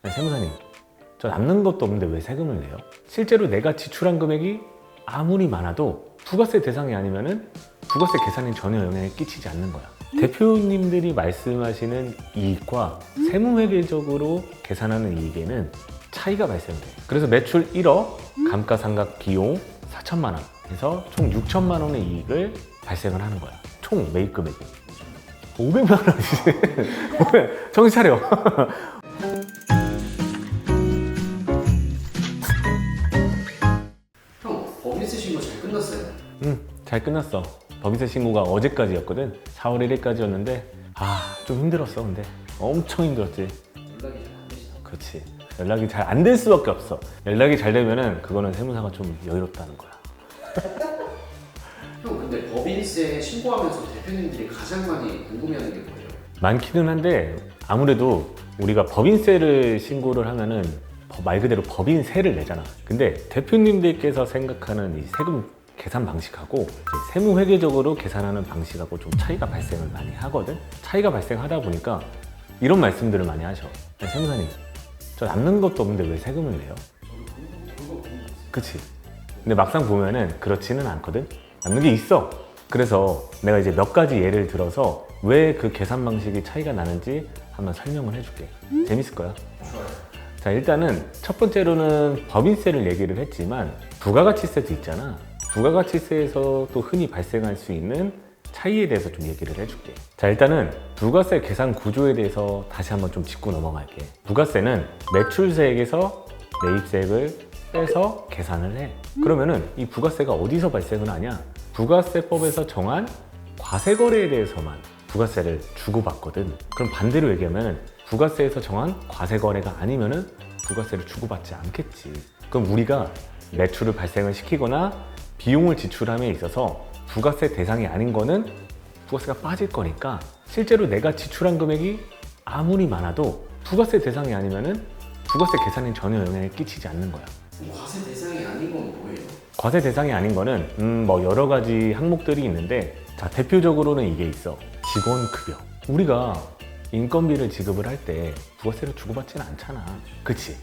세무사님, 저 남는 것도 없는데 왜 세금을 내요? 실제로 내가 지출한 금액이 아무리 많아도 부가세 대상이 아니면은 부가세 계산에 전혀 영향을 끼치지 않는 거야. 대표님들이 말씀하시는 이익과 세무회계적으로 계산하는 이익에는 차이가 발생돼. 그래서 매출 1억, 감가상각 비용 4천만 원 해서 총 6천만 원의 이익을 발생을 하는 거야. 총 매입 금액이 500만 원이지. 정신 차려. 형, 법인세 신고 잘 끝났어요? 잘 끝났어. 법인세 신고가 어제까지였거든. 4월 1일까지였는데 좀 힘들었어. 근데 엄청 힘들었지. 연락이 잘 안 되시나? 그렇지. 연락이 잘 안 될 수밖에 없어. 연락이 잘 되면은 그거는 세무사가 좀 여유롭다는 거야. 형, 근데 법인세 신고하면서 대표님들이 가장 많이 궁금해하는 게 뭐예요? 많기는 한데 아무래도 우리가 법인세를 신고를 하면은 말 그대로 법인세를 내잖아. 근데 대표님들께서 생각하는 이 세금 계산 방식하고 이제 세무회계적으로 계산하는 방식하고 좀 차이가 발생을 많이 하거든. 차이가 발생하다 보니까 이런 말씀들을 많이 하셔. 세무사님, 저 남는 것도 없는데 왜 세금을 내요? 그치? 근데 막상 보면은 그렇지는 않거든. 남는 게 있어. 그래서 내가 이제 몇 가지 예를 들어서 왜 그 계산 방식이 차이가 나는지 한번 설명을 해줄게. 재밌을 거야. 좋아요. 자, 일단은 첫 번째로는 법인세를 얘기를 했지만 부가가치세도 있잖아. 부가가치세에서 또 흔히 발생할 수 있는 차이에 대해서 좀 얘기를 해줄게. 자, 일단은 부가세 계산 구조에 대해서 다시 한번 좀 짚고 넘어갈게. 부가세는 매출세액에서 매입세액을 빼서 계산을 해. 그러면은 이 부가세가 어디서 발생을 하냐? 부가세법에서 정한 과세거래에 대해서만 부가세를 주고받거든. 그럼 반대로 얘기하면 부가세에서 정한 과세거래가 아니면은 부가세를 주고받지 않겠지. 그럼 우리가 매출을 발생을 시키거나 비용을 지출함에 있어서 부가세 대상이 아닌 거는 부가세가 빠질 거니까 실제로 내가 지출한 금액이 아무리 많아도 부가세 대상이 아니면은 부가세 계산에 전혀 영향을 끼치지 않는 거야. 과세 대상이 아닌 건 뭐예요? 과세 대상이 아닌 거는 뭐 여러 가지 항목들이 있는데, 자, 대표적으로는 이게 있어. 직원급여. 우리가 인건비를 지급을 할 때 부가세를 주고받지는 않잖아. 그치?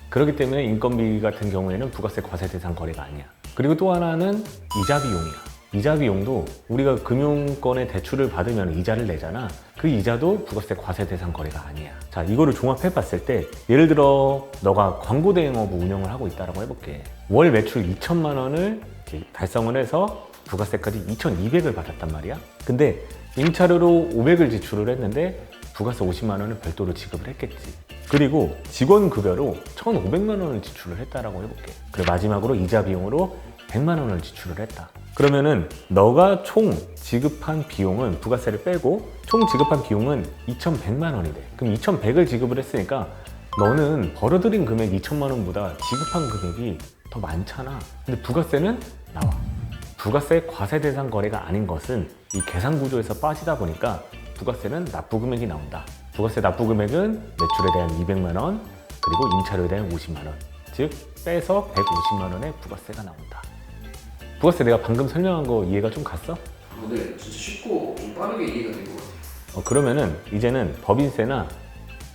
그렇기 때문에 인건비 같은 경우에는 부가세 과세 대상 거래가 아니야. 그리고 또 하나는 이자 비용이야. 이자 비용도 우리가 금융권에 대출을 받으면 이자를 내잖아. 그 이자도 부가세 과세 대상 거래가 아니야. 자, 이거를 종합해 봤을 때 예를 들어 너가 광고 대행업을 운영을 하고 있다라고 해볼게. 월 매출 2천만 원을 달성을 해서 부가세까지 2,200을 받았단 말이야. 근데 임차료로 500을 지출을 했는데 부가세 50만 원을 별도로 지급을 했겠지. 그리고 직원급여로 1,500만 원을 지출을 했다라고 해볼게. 그리고 마지막으로 이자 비용으로 100만 원을 지출을 했다. 그러면은 너가 총 지급한 비용은 부가세를 빼고 총 지급한 비용은 2,100만 원이 돼. 그럼 2,100을 지급을 했으니까 너는 벌어들인 금액 2천만 원보다 지급한 금액이 더 많잖아. 근데 부가세는 나와. 부가세 과세 대상 거래가 아닌 것은 이 계산 구조에서 빠지다 보니까 부가세는 납부 금액이 나온다. 부가세 납부 금액은 매출에 대한 200만 원, 그리고 임차료에 대한 50만 원. 즉 빼서 150만 원의 부가세가 나온다. 부가세 내가 방금 설명한 거 이해가 좀 갔어? 네, 진짜 쉽고 좀 빠르게 이해가 된 것 같아요. 그러면은 이제는 법인세나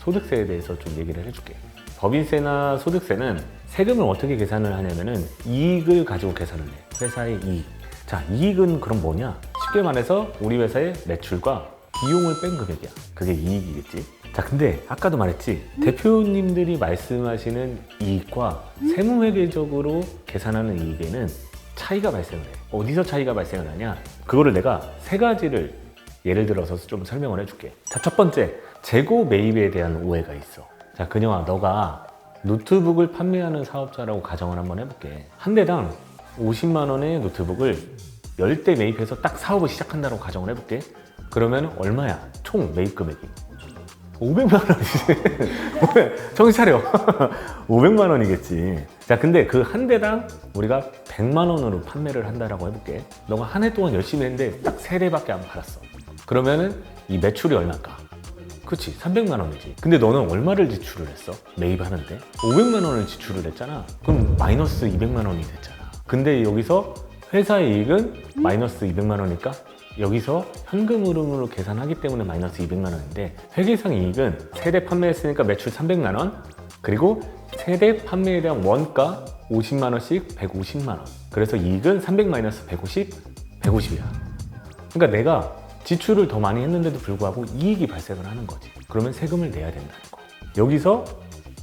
소득세에 대해서 좀 얘기를 해줄게. 법인세나 소득세는 세금을 어떻게 계산을 하냐면은 이익을 가지고 계산을 해. 회사의 이익. 자, 이익은 그럼 뭐냐? 쉽게 말해서 우리 회사의 매출과 비용을 뺀 금액이야. 그게 이익이겠지. 자, 근데 아까도 말했지. 대표님들이 말씀하시는 이익과 세무회계적으로 계산하는 이익에는 차이가 발생을 해. 어디서 차이가 발생을 하냐? 그거를 내가 세 가지를 예를 들어서 좀 설명을 해줄게. 자, 첫 번째, 재고 매입에 대한 오해가 있어. 자, 근영아, 너가 노트북을 판매하는 사업자라고 가정을 한번 해볼게. 한 대당 50만 원의 노트북을 10대 매입해서 딱 사업을 시작한다고 가정을 해볼게. 그러면 얼마야? 총 매입 금액이 500만 원이지. 정신 차려. 500만 원이겠지. 자, 근데 그 한 대당 우리가 100만 원으로 판매를 한다라고 해볼게. 너가 한 해 동안 열심히 했는데 딱 3대밖에 안 팔았어. 그러면은 이 매출이 얼마일까? 그치, 300만 원이지. 근데 너는 얼마를 지출을 했어? 매입하는데 500만 원을 지출을 했잖아. 그럼 마이너스 200만 원이 됐잖아. 근데 여기서 회사의 이익은 마이너스 200만 원이니까 여기서 현금 흐름으로 계산하기 때문에 마이너스 200만 원인데, 회계상 이익은 3대 판매했으니까 매출 300만 원, 그리고 세대 판매에 대한 원가 50만 원씩 150만 원. 그래서 이익은 300 마이너스 150, 150이야. 그러니까 내가 지출을 더 많이 했는데도 불구하고 이익이 발생을 하는 거지. 그러면 세금을 내야 된다는 거. 여기서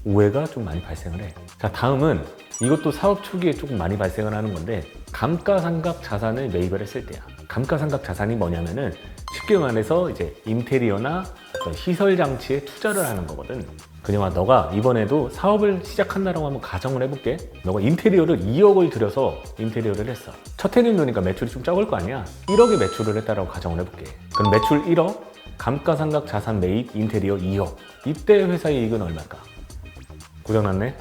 오해가 좀 많이 발생을 해. 자, 다음은 이것도 사업 초기에 조금 많이 발생을 하는 건데 감가상각 자산을 매입을 했을 때야. 감가상각 자산이 뭐냐면은 쉽게 말해서 이제 인테리어나 어떤 시설 장치에 투자를 하는 거거든. 그녀아, 너가 이번에도 사업을 시작한다라고 한번 가정을 해볼게. 너가 인테리어를 2억을 들여서 인테리어를 했어. 첫 해는 노니까 매출이 좀 적을 거 아니야. 1억의 매출을 했다라고 가정을 해볼게. 그럼 매출 1억, 감가상각 자산 매입 인테리어 2억. 이때 회사의 이익은 얼마일까? 고장났네?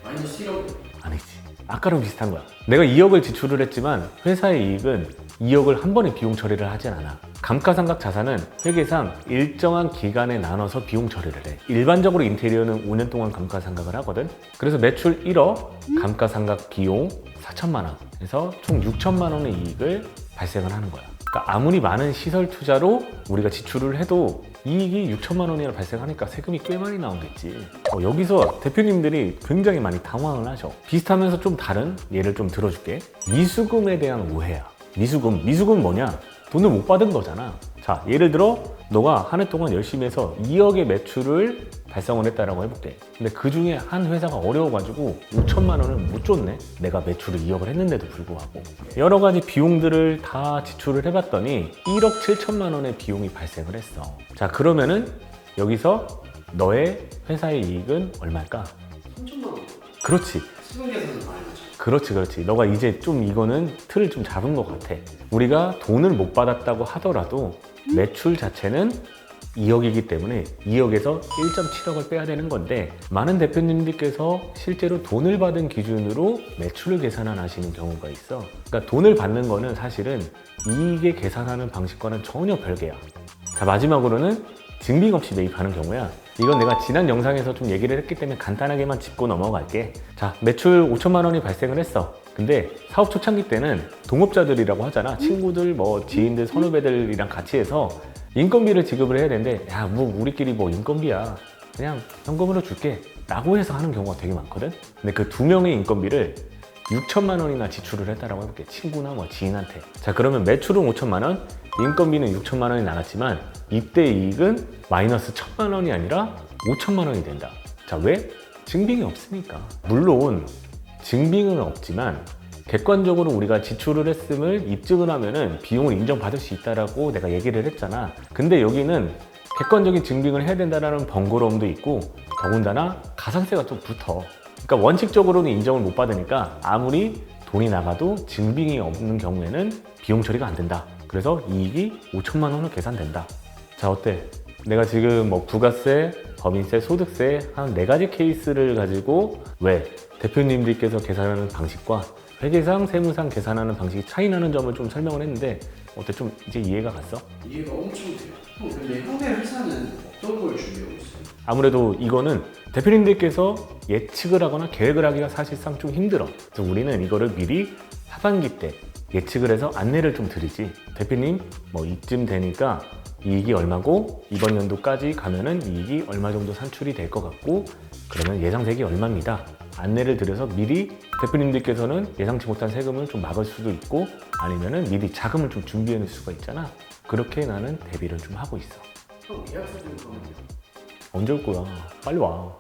마이너스 1억. 아니지. 아까랑 비슷한 거야. 내가 2억을 지출을 했지만 회사의 이익은 2억을 한 번에 비용 처리를 하진 않아. 감가상각 자산은 회계상 일정한 기간에 나눠서 비용 처리를 해. 일반적으로 인테리어는 5년 동안 감가상각을 하거든. 그래서 매출 1억, 감가상각 비용 4천만 원 해서 총 6천만 원의 이익을 발생을 하는 거야. 그러니까 아무리 많은 시설 투자로 우리가 지출을 해도 이익이 6천만 원이나 발생하니까 세금이 꽤 많이 나오겠지. 여기서 대표님들이 굉장히 많이 당황을 하셔. 비슷하면서 좀 다른 예를 좀 들어줄게. 미수금에 대한 오해야. 미수금 뭐냐? 돈을 못 받은 거잖아. 자, 예를 들어 너가 한 해 동안 열심히 해서 2억의 매출을 달성을 했다라고 해볼게. 근데 그 중에 한 회사가 어려워가지고 5천만 원을 못 줬네. 내가 매출을 2억을 했는데도 불구하고. 여러 가지 비용들을 다 지출을 해봤더니 1억 7천만 원의 비용이 발생을 했어. 자, 그러면은 여기서 너의 회사의 이익은 얼마일까? 3천만 원. 그렇지. 세금 계산은 많이 나죠. 그렇지. 너가 이제 좀 이거는 틀을 좀 잡은 것 같아. 우리가 돈을 못 받았다고 하더라도 매출 자체는 2억이기 때문에 2억에서 1.7억을 빼야 되는 건데 많은 대표님들께서 실제로 돈을 받은 기준으로 매출을 계산하시는 경우가 있어. 그러니까 돈을 받는 거는 사실은 이익에 계산하는 방식과는 전혀 별개야. 자, 마지막으로는 증빙 없이 매입하는 경우야. 이건 내가 지난 영상에서 좀 얘기를 했기 때문에 간단하게만 짚고 넘어갈게. 자, 매출 5천만 원이 발생을 했어. 근데 사업 초창기 때는 동업자들이라고 하잖아. 친구들, 뭐 지인들, 선후배들이랑 같이 해서 인건비를 지급을 해야 되는데, 야, 뭐 우리끼리 뭐 인건비야, 그냥 현금으로 줄게 라고 해서 하는 경우가 되게 많거든. 근데 그 두 명의 인건비를 6천만 원이나 지출을 했다라고 해볼게. 친구나 뭐 지인한테. 자, 그러면 매출은 5천만 원, 인건비는 6천만 원이 나갔지만 이때 이익은 마이너스 1천만 원이 아니라 5천만 원이 된다. 자, 왜? 증빙이 없으니까. 물론 증빙은 없지만 객관적으로 우리가 지출을 했음을 입증을 하면은 비용을 인정받을 수 있다라고 내가 얘기를 했잖아. 근데 여기는 객관적인 증빙을 해야 된다는 번거로움도 있고 더군다나 가산세가 좀 붙어. 그러니까 원칙적으로는 인정을 못 받으니까 아무리 돈이 나가도 증빙이 없는 경우에는 비용 처리가 안 된다. 그래서 이익이 5천만 원으로 계산된다. 자, 어때? 내가 지금 뭐 부가세, 법인세, 소득세 한 4가지 케이스를 가지고 왜 대표님들께서 계산하는 방식과 회계상, 세무상 계산하는 방식이 차이 나는 점을 좀 설명을 했는데 어때? 좀 이제 이해가 갔어? 이해가 엄청 돼요. 형, 근데 형네 회사는 어떤 걸 준비하고 있어요? 아무래도 이거는 대표님들께서 예측을 하거나 계획을 하기가 사실상 좀 힘들어. 그래서 우리는 이거를 미리 하반기 때 예측을 해서 안내를 좀 드리지. 대표님, 뭐 이쯤 되니까 이익이 얼마고 이번 연도까지 가면은 이익이 얼마 정도 산출이 될 것 같고 그러면 예상세액이 얼마입니다. 안내를 드려서 미리 대표님들께서는 예상치 못한 세금을 좀 막을 수도 있고 아니면은 미리 자금을 좀 준비해 놓을 수가 있잖아. 그렇게 나는 대비를 좀 하고 있어. 형 계약서 좀 그러면 언제 올 거야? 빨리 와.